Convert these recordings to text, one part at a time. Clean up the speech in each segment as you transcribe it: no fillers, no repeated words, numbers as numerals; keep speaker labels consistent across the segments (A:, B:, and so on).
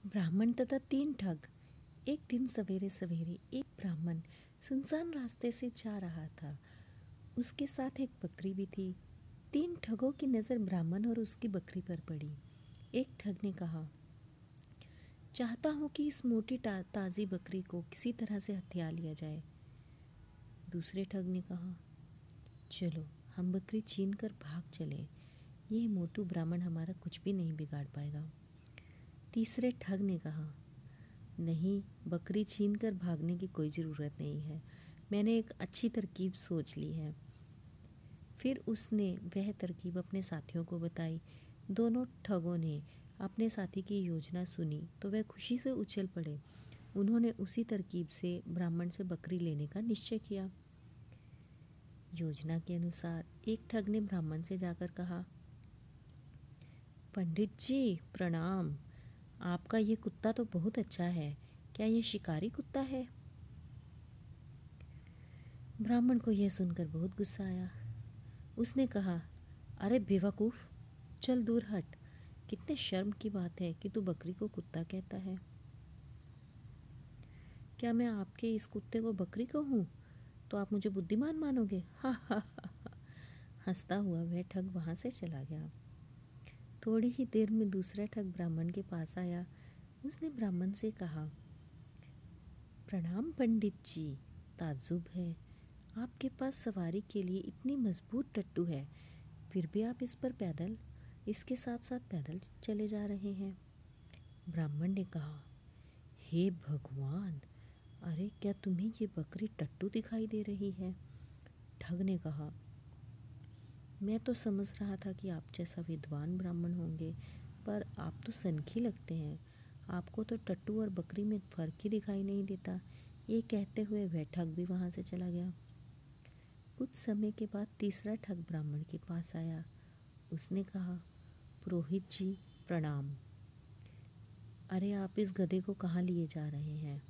A: ब्राह्मण तथा तीन ठग। एक दिन सवेरे सवेरे एक ब्राह्मण सुनसान रास्ते से जा रहा था। उसके साथ एक बकरी भी थी। तीन ठगों की नज़र ब्राह्मण और उसकी बकरी पर पड़ी। एक ठग ने कहा, चाहता हूँ कि इस मोटी ताज़ी बकरी को किसी तरह से हथिया लिया जाए। दूसरे ठग ने कहा, चलो हम बकरी छीन कर भाग चले, ये मोटू ब्राह्मण हमारा कुछ भी नहीं बिगाड़ पाएगा। तीसरे ठग ने कहा, नहीं, बकरी छीन कर भागने की कोई ज़रूरत नहीं है, मैंने एक अच्छी तरकीब सोच ली है। फिर उसने वह तरकीब अपने साथियों को बताई। दोनों ठगों ने अपने साथी की योजना सुनी तो वह खुशी से उछल पड़े। उन्होंने उसी तरकीब से ब्राह्मण से बकरी लेने का निश्चय किया। योजना के अनुसार एक ठग ने ब्राह्मण से जाकर कहा, पंडित जी प्रणाम, आपका ये कुत्ता तो बहुत अच्छा है, क्या ये शिकारी कुत्ता है? ब्राह्मण को यह सुनकर बहुत गुस्सा आया। उसने कहा, अरे बेवकूफ़, चल दूर हट, कितने शर्म की बात है कि तू बकरी को कुत्ता कहता है। क्या मैं आपके इस कुत्ते को बकरी कहूँ तो आप मुझे बुद्धिमान मानोगे? हा हा हा। हंसता हुआ वह ठग वहाँ से चला गया। थोड़ी ही देर में दूसरा ठग ब्राह्मण के पास आया। उसने ब्राह्मण से कहा, प्रणाम पंडित जी, ताज्जुब है, आपके पास सवारी के लिए इतनी मजबूत टट्टू है, फिर भी आप इसके साथ साथ पैदल चले जा रहे हैं। ब्राह्मण ने कहा, हे भगवान, अरे क्या तुम्हें ये बकरी टट्टू दिखाई दे रही है? ठग ने कहा, मैं तो समझ रहा था कि आप जैसा विद्वान ब्राह्मण होंगे, पर आप तो सनखी लगते हैं, आपको तो टट्टू और बकरी में फ़र्क ही दिखाई नहीं देता। ये कहते हुए वह ठग भी वहाँ से चला गया। कुछ समय के बाद तीसरा ठग ब्राह्मण के पास आया। उसने कहा, पुरोहित जी प्रणाम, अरे आप इस गधे को कहाँ लिए जा रहे हैं?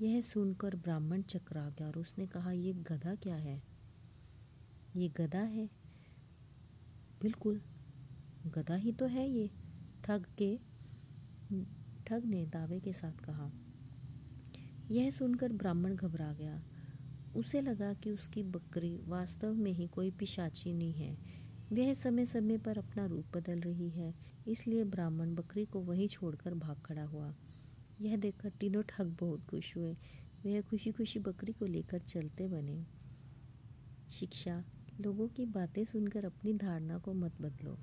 A: यह सुनकर ब्राह्मण चकरा गया और उसने कहा, ये गधा क्या है? ये गधा है। बिल्कुल, गधा ही तो है ये, ठग ने दावे के साथ कहा। यह सुनकर ब्राह्मण घबरा गया। उसे लगा कि उसकी बकरी वास्तव में ही कोई पिशाचिनी है, वह समय समय पर अपना रूप बदल रही है, इसलिए ब्राह्मण बकरी को वहीं छोड़कर भाग खड़ा हुआ। यह देखकर तीनों ठग बहुत खुश हुए। वह खुशी खुशी बकरी को लेकर चलते बने। शिक्षा, लोगों की बातें सुनकर अपनी धारणा को मत बदलो।